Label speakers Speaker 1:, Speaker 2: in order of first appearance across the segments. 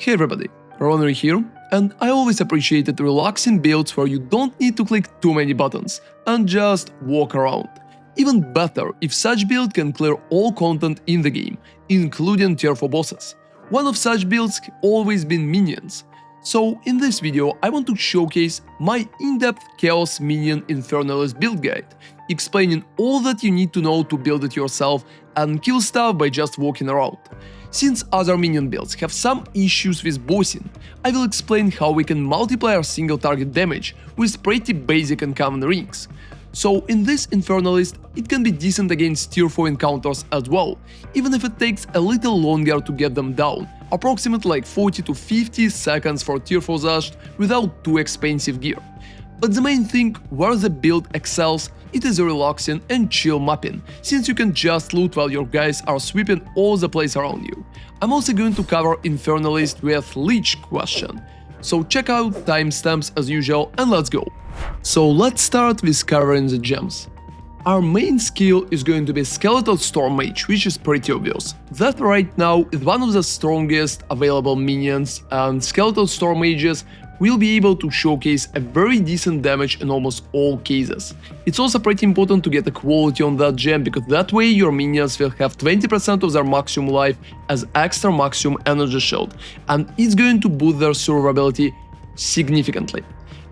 Speaker 1: Hey everybody, ronarray here, and I always appreciated relaxing builds where you don't need to click too many buttons and just walk around. Even better if such build can clear all content in the game, including tier 4 bosses. One of such builds has always been minions. So in this video I want to showcase my in-depth Chaos Minion Infernalist build guide, explaining all that you need to know to build it yourself and kill stuff by just walking around. Since other minion builds have some issues with bossing, I will explain how we can multiply our single target damage with pretty basic and common rings. So in this Infernalist, it can be decent against tier 4 encounters as well, even if it takes a little longer to get them down, approximately like 40 to 50 seconds for tier 4 Zasht without too expensive gear. But the main thing where the build excels, it is a relaxing and chill mapping, since you can just loot while your guys are sweeping all the place around you. I'm also going to cover Infernalist with Lich question, so check out timestamps as usual and let's go. So let's start with covering the gems. Our main skill is going to be Skeletal Storm Mage, which is pretty obvious. That right now is one of the strongest available minions, and Skeletal Storm Mages will be able to showcase a very decent damage in almost all cases. It's also pretty important to get a quality on that gem, because that way your minions will have 20% of their maximum life as extra maximum energy shield, and it's going to boost their survivability significantly.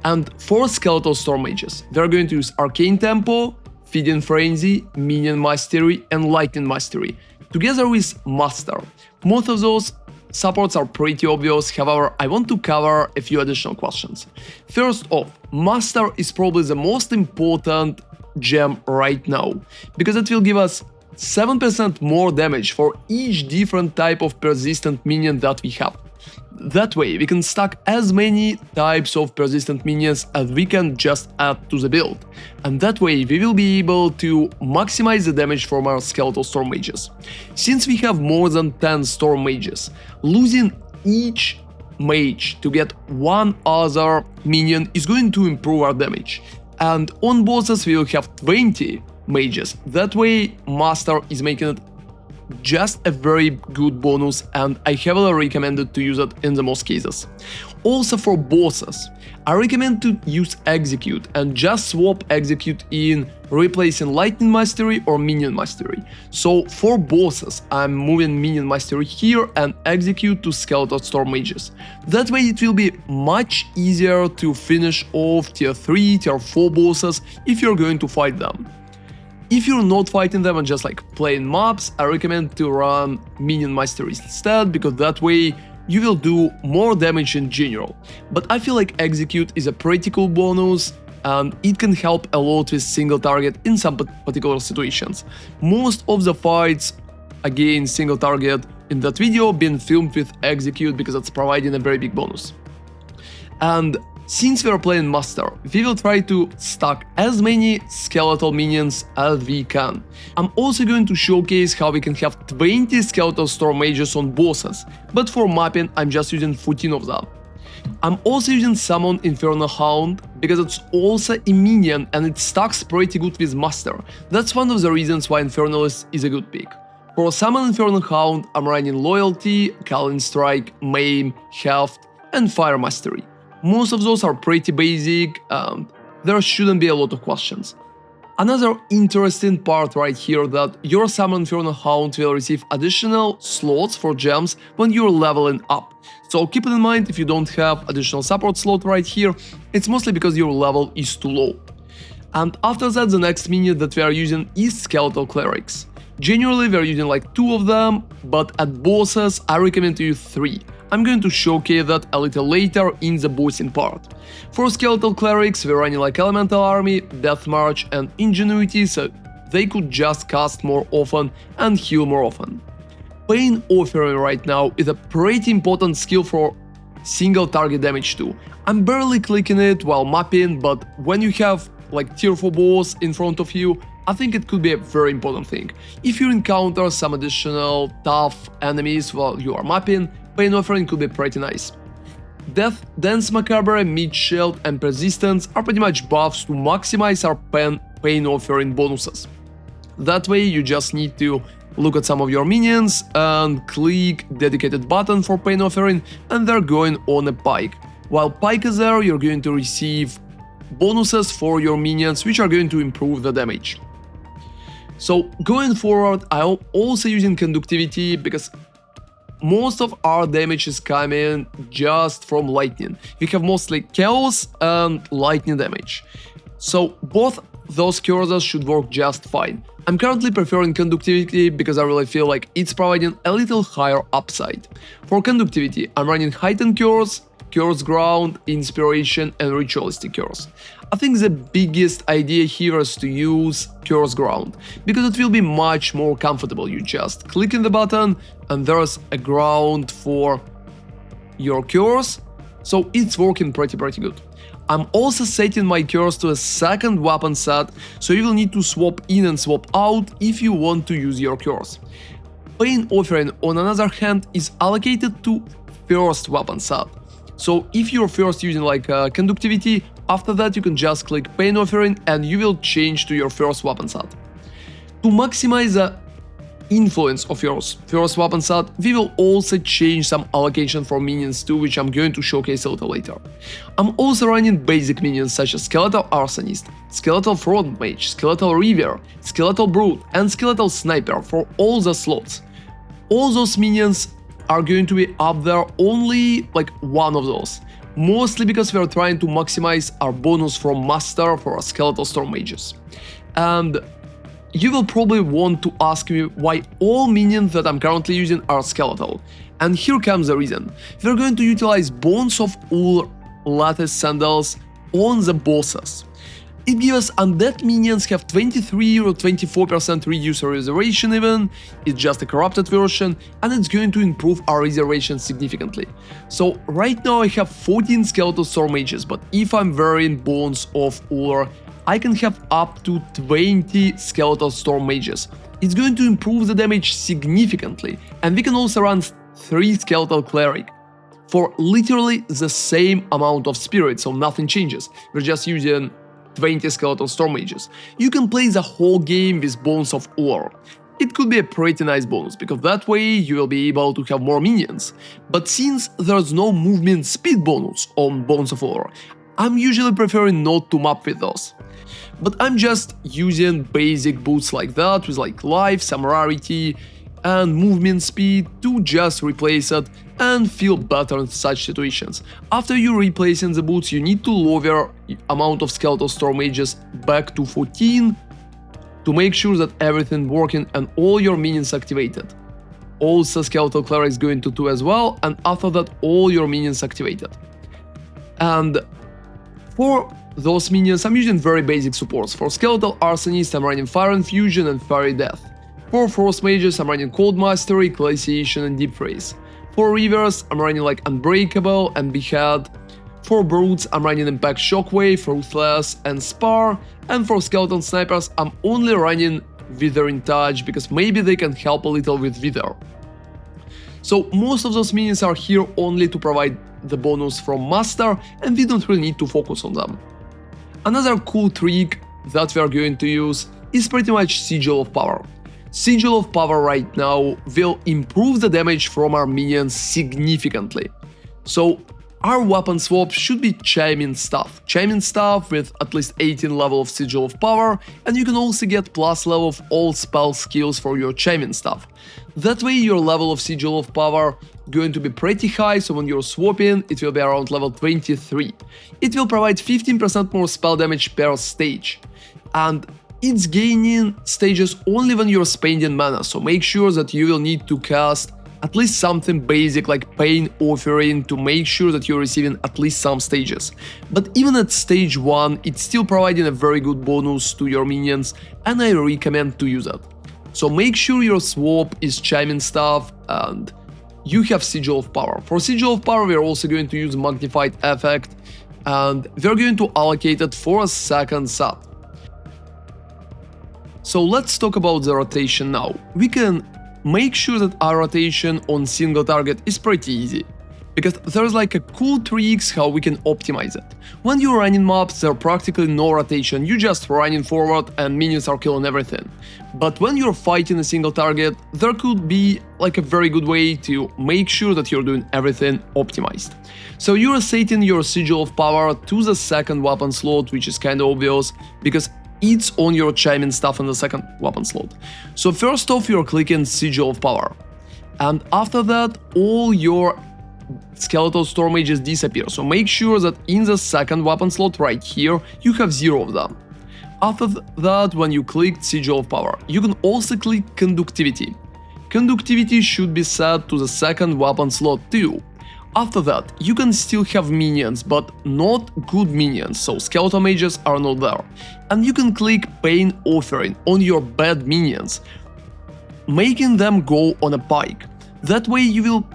Speaker 1: And for Skeletal Storm Mages, they're going to use Arcane Tempo, Feeding Frenzy, Minion Mastery and Lightning Mastery, together with Master. Most of those supports are pretty obvious, however, I want to cover a few additional questions. First off, Master is probably the most important gem right now, because it will give us 7% more damage for each different type of persistent minion that we have. That way, we can stack as many types of persistent minions as we can just add to the build, and that way we will be able to maximize the damage from our Skeletal Storm Mages. Since we have more than 10 Storm Mages, losing each mage to get one other minion is going to improve our damage, and on bosses we will have 20 mages. That way, Master is making it just a very good bonus, and I heavily recommend it to use it in the most cases. Also for bosses, I recommend to use Execute and just swap Execute in replacing Lightning Mastery or Minion Mastery. So for bosses, I'm moving Minion Mastery here and Execute to Skeletal Storm Mages. That way it will be much easier to finish off tier 3, tier 4 bosses if you're going to fight them. If you're not fighting them and just like playing mobs, I recommend to run Minion Mastery instead, because that way you will do more damage in general. But I feel like Execute is a pretty cool bonus, and it can help a lot with single target in some particular situations. Most of the fights against single target in that video been filmed with Execute because it's providing a very big bonus. And since we are playing Master, we will try to stack as many skeletal minions as we can. I'm also going to showcase how we can have 20 Skeletal Storm Mages on bosses, but for mapping I'm just using 14 of them. I'm also using Summon Infernal Hound because it's also a minion and it stacks pretty good with Master. That's one of the reasons why Infernalist is a good pick. For Summon Infernal Hound, I'm running Loyalty, Culling Strike, Maim, Heft and Fire Mastery. Most of those are pretty basic, and there shouldn't be a lot of questions. Another interesting part right here that your Summon Infernal Hound will receive additional slots for gems when you're leveling up. So keep it in mind, if you don't have additional support slot right here, it's mostly because your level is too low. And after that, the next minion that we are using is Skeletal Clerics. Generally we are using like 2 of them, but at bosses I recommend to use 3. I'm going to showcase that a little later in the bossing part. For Skeletal Clerics, we're running like Elemental Army, Death March and Ingenuity, so they could just cast more often and heal more often. Pain Offering right now is a pretty important skill for single target damage too. I'm barely clicking it while mapping, but when you have like tier 4 boss in front of you, I think it could be a very important thing. If you encounter some additional tough enemies while you are mapping, Pain Offering could be pretty nice. Death, Dance Macabre, Mid Shield and Persistence are pretty much buffs to maximize our Pain Offering bonuses. That way you just need to look at some of your minions and click dedicated button for Pain Offering, and they're going on a pike. While pike is there, you're going to receive bonuses for your minions, which are going to improve the damage. So going forward, I'm also using conductivity because most of our damage is coming just from lightning. We have mostly chaos and lightning damage. So both those cursors should work just fine. I'm currently preferring conductivity because I really feel like it's providing a little higher upside. For conductivity, I'm running heightened curse, curse ground, inspiration and ritualistic curse. I think the biggest idea here is to use curse ground, because it will be much more comfortable. You just click in the button and there's a ground for your curse, so it's working pretty good. I'm also setting my curse to a second weapon set, so you will need to swap in and swap out if you want to use your curse. Pain Offering, on another hand, is allocated to first weapon set. So if you're first using like conductivity, after that you can just click Pain Offering and you will change to your first weapon set. To maximize the influence of your first weapon set, we will also change some allocation for minions too, which I'm going to showcase a little later. I'm also running basic minions such as Skeletal Arsonist, Skeletal Front Mage, Skeletal Reaver, Skeletal Brute and Skeletal Sniper for all the slots. All those minions are going to be up there, only like one of those. Mostly because we are trying to maximize our bonus from Master for our Skeletal Storm Mages. And you will probably want to ask me why all minions that I'm currently using are skeletal. And here comes the reason. We're going to utilize Bones of Ul Lattice Sandals on the bosses. It gives us undead minions have 23 or 24% reduced reservation even, it's just a corrupted version, and it's going to improve our reservation significantly. So right now I have 14 Skeletal Storm Mages, but if I'm wearing Bones of Ul, I can have up to 20 Skeletal Storm Mages. It's going to improve the damage significantly, and we can also run 3 Skeletal Cleric for literally the same amount of spirit, so nothing changes. We're just using 20 Skeletal Storm Mages. You can play the whole game with Bones of Ur. It could be a pretty nice bonus, because that way you will be able to have more minions. But since there's no movement speed bonus on Bones of Ur, I'm usually preferring not to map with those. But I'm just using basic boots like that with like life, some rarity and movement speed to just replace it and feel better in such situations. After you're replacing the boots, you need to lower the amount of Skeletal Storm Mages back to 14 to make sure that everything working and all your minions activated. Also Skeletal Cleric is going to 2 as well, and after that all your minions activated. And for those minions I'm using very basic supports. For Skeletal Arsonist I'm running Fire Infusion and Fiery Death. For Frost Mages I'm running Cold Mastery, Glaciation and Deep Freeze. For Reavers I'm running like Unbreakable and Behead. For Brutes I'm running Impact Shockwave, Ruthless and Spar. And for Skeleton Snipers I'm only running Withering Touch because maybe they can help a little with Wither. So most of those minions are here only to provide the bonus from Master, and we don't really need to focus on them. Another cool trick that we are going to use is pretty much Sigil of Power. Sigil of Power right now will improve the damage from our minions significantly. So our weapon swap should be Chiming Staff. Chiming Staff with at least 18 level of Sigil of Power, and you can also get plus level of all spell skills for your Chiming Staff. That way your level of Sigil of Power going to be pretty high, so when you're swapping it will be around level 23. It will provide 15% more spell damage per stage, and it's gaining stages only when you're spending mana, so make sure that you will need to cast at least something basic like Pain Offering to make sure that you're receiving at least some stages. But even at stage 1 it's still providing a very good bonus to your minions, and I recommend to use it. So make sure your swap is Chiming Staff and you have Sigil of Power. For Sigil of Power we're also going to use Magnified Effect, and we're going to allocate it for a second set. So let's talk about the rotation now. We can make sure that our rotation on single target is pretty easy. because there's like a cool tricks how we can optimize it. When you're running mobs, there's practically no rotation, you just running forward and minions are killing everything. But when you're fighting a single target, there could be like a very good way to make sure that you're doing everything optimized. So you're setting your Sigil of Power to the second weapon slot, which is kind of obvious because it's on your chiming stuff in the second weapon slot. So first off, you're clicking Sigil of Power. And after that, all your skeletal storm mages disappear, so make sure that in the second weapon slot right here, you have 0 of them. After that, when you click Sigil of Power, you can also click Conductivity. Conductivity should be set to the second weapon slot too. After that, you can still have minions, but not good minions, so skeletal mages are not there. And you can click Pain Offering on your bad minions, making them go on a pike. That way you will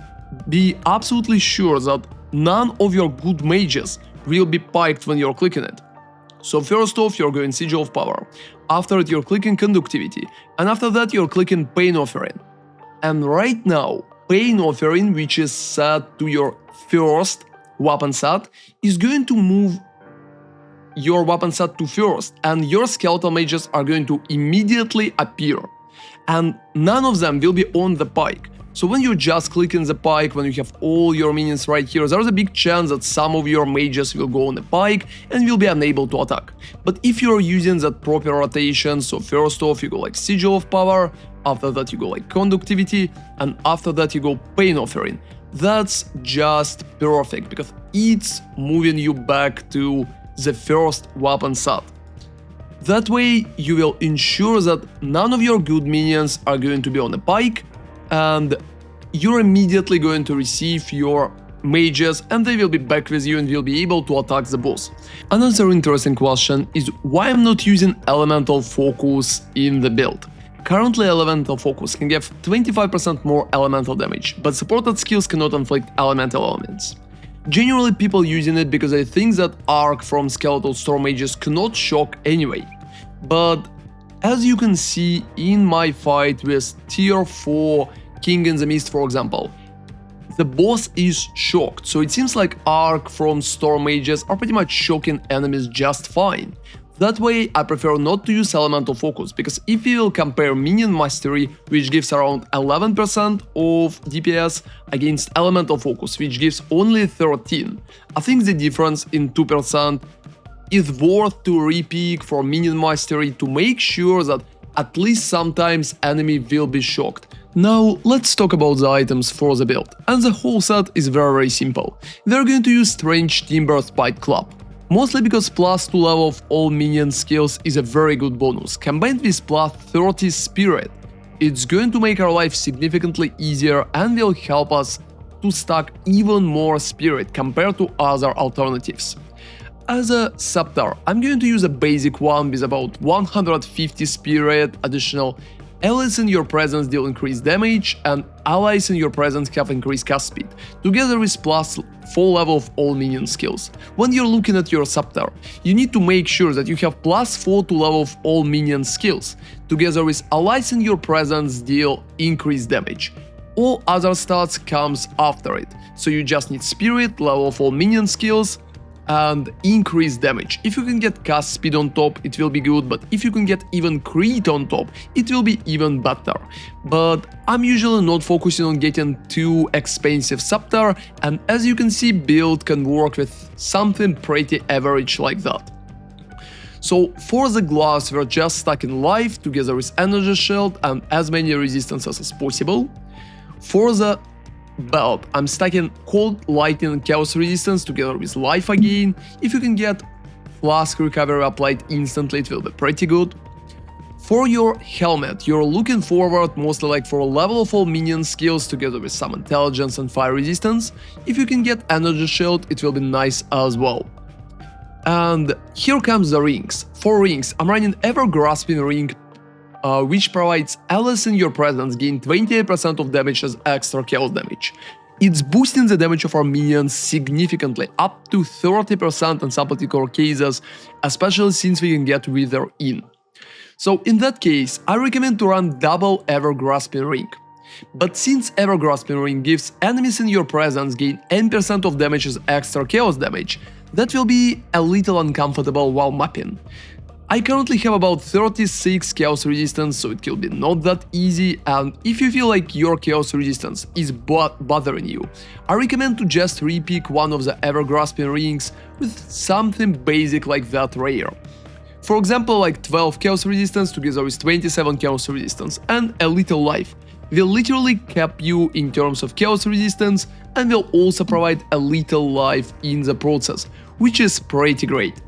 Speaker 1: be absolutely sure that none of your good mages will be piked when you're clicking it. So first off, you're going Sigil of Power, after it you're clicking Conductivity, and after that you're clicking Pain Offering. And right now, Pain Offering, which is set to your first weapon set, is going to move your weapon set to first, and your skeletal mages are going to immediately appear. And none of them will be on the pike. So when you're just clicking the pike, when you have all your minions right here, there's a big chance that some of your mages will go on the pike and will be unable to attack. But if you're using that proper rotation, so first off you go like Sigil of Power, after that you go like Conductivity, and after that you go Pain Offering, that's just perfect because it's moving you back to the first weapon set. That way you will ensure that none of your good minions are going to be on the pike, and you're immediately going to receive your mages and they will be back with you and will be able to attack the boss. Another interesting question is why I'm not using Elemental Focus in the build. Currently Elemental Focus can give 25% more elemental damage, but supported skills cannot inflict elemental elements. Generally people using it because they think that arc from Skeletal Storm Mages cannot shock anyway. But as you can see in my fight with tier 4 King in the Mist, for example, the boss is shocked, so it seems like arc from Storm Mages are pretty much shocking enemies just fine. That way I prefer not to use Elemental Focus, because if you will compare Minion Mastery, which gives around 11% of DPS, against Elemental Focus, which gives only 13, I think the difference in 2% is worth to re-pick for Minion Mastery to make sure that at least sometimes enemy will be shocked. Now let's talk about the items for the build, and the whole set is very simple. We're going to use Strange Timber Spike Club, mostly because +2 level of all minion skills is a very good bonus, combined with +30 Spirit. It's going to make our life significantly easier and will help us to stack even more Spirit compared to other alternatives. As a scepter, I'm going to use a basic one with about 150 Spirit, additional allies in your presence deal increased damage, and allies in your presence have increased cast speed, together with +4 level of all minion skills. When you're looking at your scepter, you need to make sure that you have +4 to level of all minion skills, together with allies in your presence deal increased damage. All other stats comes after it, so you just need Spirit, level of all minion skills, and increased damage. If you can get cast speed on top, it will be good, but if you can get even crit on top, it will be even better. But I'm usually not focusing on getting too expensive scepter, and as you can see, build can work with something pretty average like that. So for the gloves, we're just stacking life together with energy shield and as many resistances as possible. For the belt, I'm stacking Cold, Lightning and Chaos Resistance together with life again. If you can get Flask Recovery applied instantly, it will be pretty good. For your helmet, you're looking forward mostly like for level of all minion skills together with some intelligence and fire resistance. If you can get Energy Shield, it will be nice as well. And here comes the rings. For rings, I'm running Ever Grasping Ring, which provides allies in your presence gain 28% of damage as extra chaos damage. It's boosting the damage of our minions significantly, up to 30% in some particular cases, especially since we can get Wither in. So in that case, I recommend to run double Ever Grasping Ring. But since Ever-Grasping Ring gives enemies in your presence gain 10% of damage as extra chaos damage, that will be a little uncomfortable while mapping. I currently have about 36 chaos resistance, so it will be not that easy, and if you feel like your chaos resistance is bothering you, I recommend to just repick one of the Ever-Grasping Rings with something basic like that rare. For example, like 12 chaos resistance together with 27 chaos resistance and a little life will literally cap you in terms of chaos resistance and will also provide a little life in the process, which is pretty great.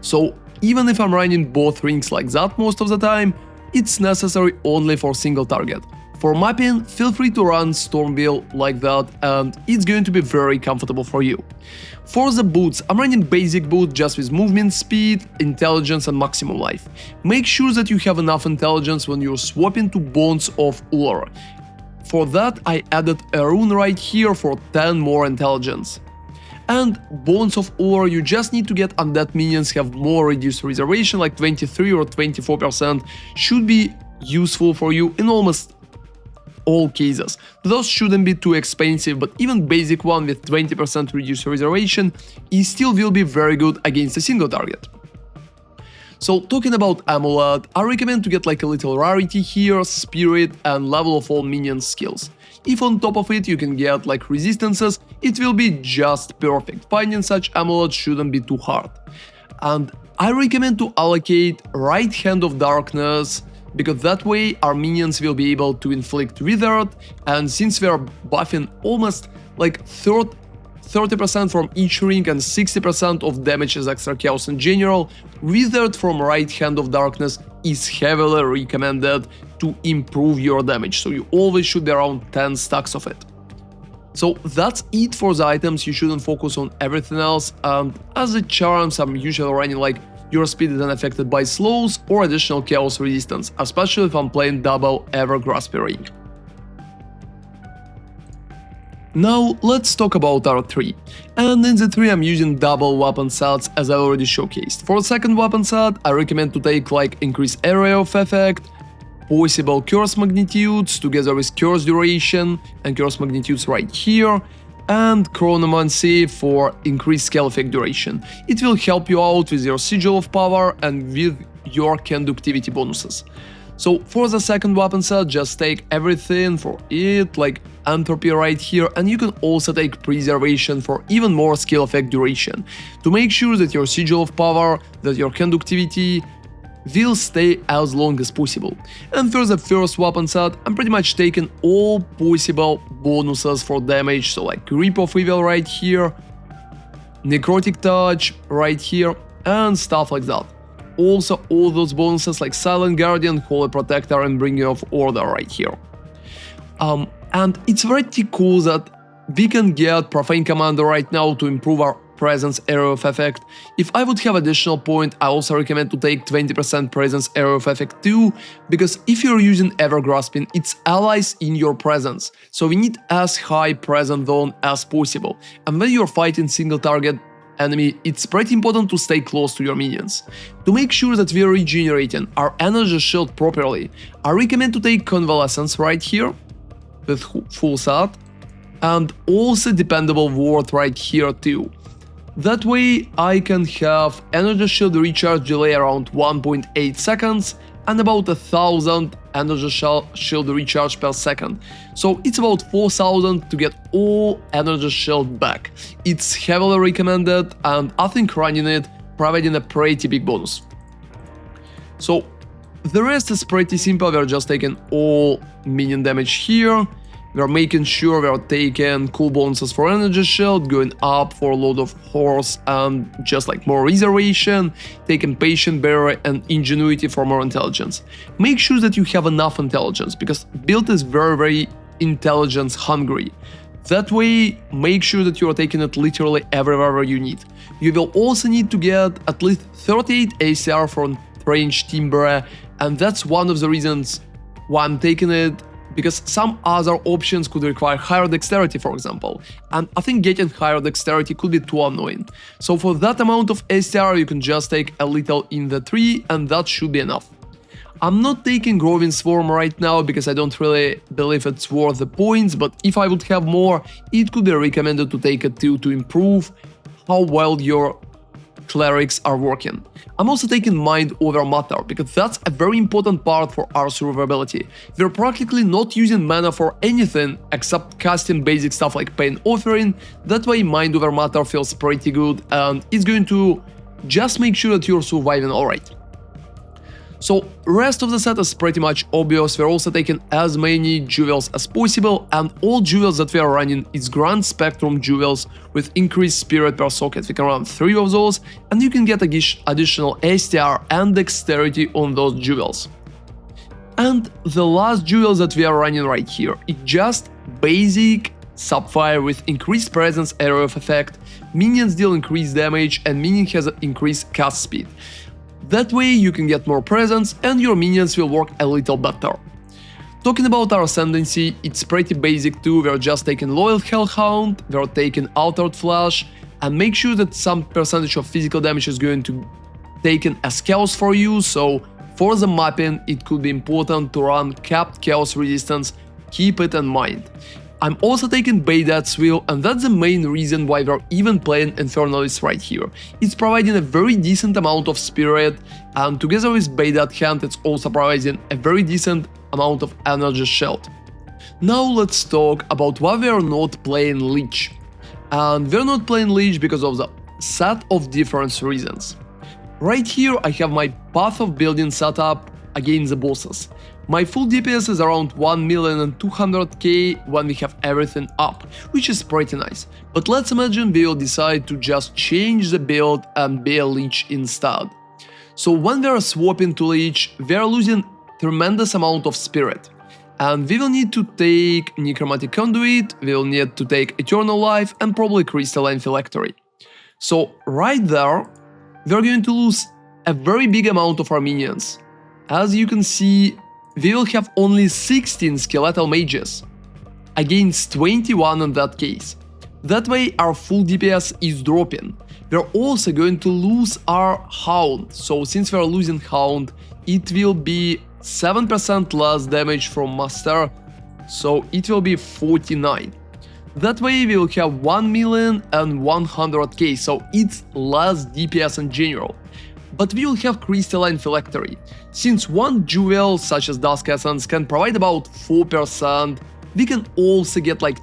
Speaker 1: So even if I'm running both rings like that most of the time, it's necessary only for single target. For mapping, feel free to run Stormveil like that and it's going to be very comfortable for you. For the boots, I'm running basic boot just with movement speed, intelligence and maximum life. Make sure that you have enough intelligence when you're swapping to Bones of Ulor. For that I added a rune right here for 10 more intelligence. And Bones of Ulor, you just need to get undead minions have more reduced reservation, like 23 or 24%, should be useful for you in almost all cases. Those shouldn't be too expensive, but even basic one with 20% reduced reservation, it still will be very good against a single target. So talking about Amulet, I recommend to get like a little rarity here, spirit and level of all minion skills. If on top of it you can get like resistances, it will be just perfect. Finding such amulet shouldn't be too hard. And I recommend to allocate Right Hand of Darkness, because that way our minions will be able to inflict Withered, and since we are buffing almost like 30% from each ring and 60% of damage as extra chaos in general, Withered from Right Hand of Darkness is heavily recommended to improve your damage, so you always should be around 10 stacks of it. So that's it for the items, you shouldn't focus on everything else, and as the charms I'm usually running like your speed is unaffected by slows or additional chaos resistance, especially if I'm playing double Ever-Grasping Ring. Now let's talk about R3, and in the 3 I'm using double weapon sets as I already showcased. For the second weapon set I recommend to take like increased area of effect, possible curse magnitudes together with curse duration and curse magnitudes right here, and chronomancy for increased scale effect duration. It will help you out with your Sigil of Power and with your conductivity bonuses. So for the second weapon set, just take everything for it, like Entropy right here, and you can also take Preservation for even more skill effect duration, to make sure that your Sigil of Power, that your conductivity will stay as long as possible. And for the first weapon set, I'm pretty much taking all possible bonuses for damage, so like Grip of Evil right here, Necrotic Touch right here, and stuff like that. Also all those bonuses like Silent Guardian, Holy Protector and Bringer of Order right here. And it's pretty cool that we can get Profane Commander right now to improve our presence area of effect. If I would have additional point, I also recommend to take 20% presence area of effect too, because if you're using Ever-Grasping, it's allies in your presence, so we need as high presence zone as possible. And when you're fighting single target enemy, it's pretty important to stay close to your minions. To make sure that we're regenerating our energy shield properly, I recommend to take Convalescence right here with full set, and also Dependable Ward right here too. That way I can have energy shield recharge delay around 1.8 seconds and about 1000 energy shield recharge per second. So it's about 4000 to get all energy shield back. It's heavily recommended, and I think running it providing a pretty big bonus. So the rest is pretty simple, we're just taking all minion damage here. We're making sure we're taking cool bonuses for energy shield, going up for a load of horse and just like more reservation, taking patient barrier and ingenuity for more intelligence. Make sure that you have enough intelligence, because build is very intelligence hungry. That way, make sure that you are taking it literally everywhere you need. You will also need to get at least 38 ACR from range Timbre, and that's one of the reasons why I'm taking it, because some other options could require higher dexterity, for example, and I think getting higher dexterity could be too annoying. So for that amount of STR you can just take a little in the 3 and that should be enough. I'm not taking Growing Swarm right now because I don't really believe it's worth the points, but if I would have more, it could be recommended to take it too to improve how well your Clerics are working. I'm also taking Mind over Matter because that's a very important part for our survivability. We're practically not using mana for anything except casting basic stuff like Pain Offering. That way Mind over Matter feels pretty good and it's going to just make sure that you're surviving alright. So rest of the set is pretty much obvious. We're also taking as many jewels as possible, and all jewels that we are running is Grand Spectrum jewels with increased spirit per socket. We can run 3 of those and you can get additional STR and dexterity on those jewels. And the last jewels that we are running right here, it's just basic Sapphire with increased presence, area of effect, minions deal increased damage, and minion has increased cast speed. That way you can get more presence and your minions will work a little better. Talking about our Ascendancy, it's pretty basic too. We're just taking Loyal Hellhound, we're taking Altered Flash, and make sure that some percentage of physical damage is going to taken as chaos for you, so for the mapping it could be important to run capped chaos resistance, keep it in mind. I'm also taking Baydat's Will, and that's the main reason why we're even playing Infernalist right here. It's providing a very decent amount of spirit, and together with Baydat Hand it's also providing a very decent amount of energy shield. Now let's talk about why we are not playing Lich. And we're not playing Lich because of the set of different reasons. Right here I have my path of building setup against the bosses. My full DPS is around 1,200,000 when we have everything up, which is pretty nice. But let's imagine we will decide to just change the build and be a Lich instead. So when we are swapping to Lich, we are losing tremendous amount of spirit. And we will need to take Necromantic Conduit, we will need to take Eternal Life and probably Crystalline Phylactery. So right there, we are going to lose a very big amount of our minions. As you can see, we will have only 16 skeletal mages, against 21 in that case. That way our full DPS is dropping. We're also going to lose our Hound, so since we're losing Hound, it will be 7% less damage from Master, so it will be 49. That way we will have 1,100,000, so it's less DPS in general. But we will have Crystalline Phylactery. Since one jewel such as Dusk Essence can provide about 4%, we can also get like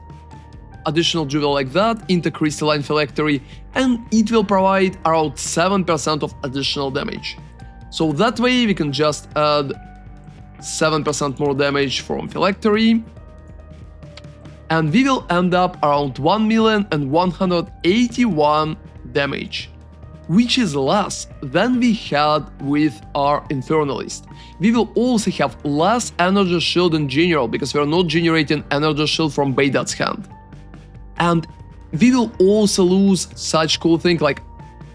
Speaker 1: additional jewel like that into Crystalline Phylactery, and it will provide around 7% of additional damage. So that way we can just add 7% more damage from Phylactery, and we will end up around 1,181,000 damage, which is less than we had with our Infernalist. We will also have less energy shield in general because we are not generating energy shield from Baydat's Hand. And we will also lose such cool things like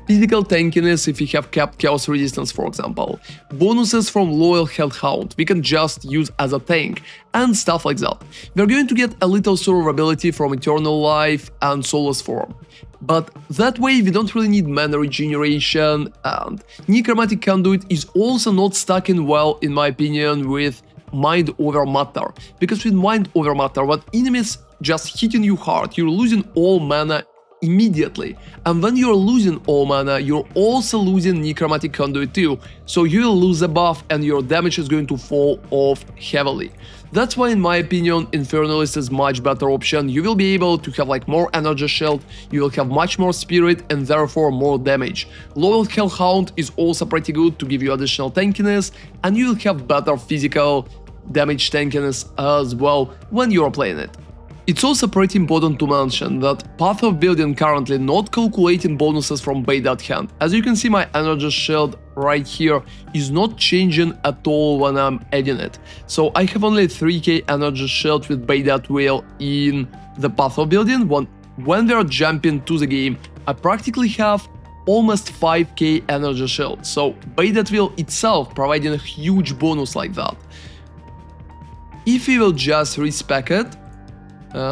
Speaker 1: physical tankiness if we have capped chaos resistance, for example, bonuses from Loyal Hellhound we can just use as a tank, and stuff like that. We're going to get a little survivability from Eternal Life and Soulless Form. But that way we don't really need mana regeneration, and Necromantic Conduit is also not stacking well in my opinion with Mind over Matter, because with Mind over Matter when enemies just hitting you hard, you're losing all mana immediately, and when you're losing all mana, you're also losing Necromantic Conduit too, so you will lose a buff and your damage is going to fall off heavily. That's why in my opinion Infernalist is much better option. You will be able to have like more energy shield, you will have much more spirit and therefore more damage. Loyal Hellhound is also pretty good to give you additional tankiness, and you will have better physical damage tankiness as well when you are playing it. It's also pretty important to mention that Path of Building currently not calculating bonuses from Baydat Hand. As you can see, my energy shield right here is not changing at all when I'm adding it. So I have only 3k energy shield with Baydat Will in the Path of Building. When we are jumping to the game, I practically have almost 5k energy shield. So Baydat Will itself providing a huge bonus like that. If we will just respec it,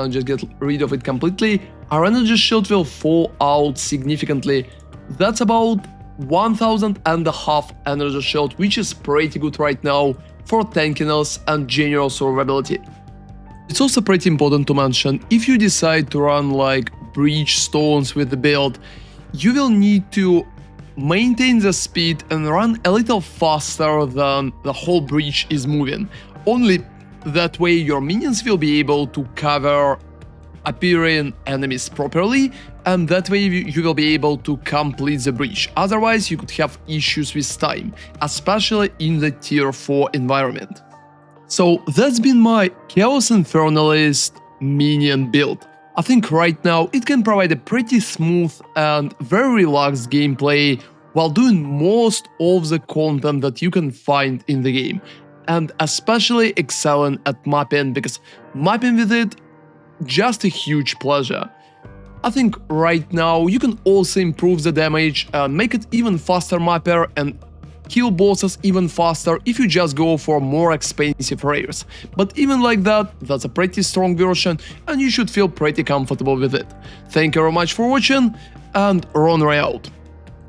Speaker 1: just get rid of it completely, our energy shield will fall out significantly. That's about 1,500 energy shield, which is pretty good right now for tankiness and general survivability. It's also pretty important to mention, if you decide to run like Breachstones with the build, you will need to maintain the speed and run a little faster than the whole breach is moving. Only that way your minions will be able to cover appearing enemies properly, and that way you will be able to complete the breach. Otherwise, you could have issues with time, especially in the tier 4 environment. So that's been my Chaos Infernalist minion build. I think right now it can provide a pretty smooth and very relaxed gameplay while doing most of the content that you can find in the game, and especially excelling at mapping, because mapping with it, just a huge pleasure. I think right now you can also improve the damage and make it even faster mapper and kill bosses even faster if you just go for more expensive rares. But even like that, that's a pretty strong version and you should feel pretty comfortable with it. Thank you very much for watching, and ronarray out.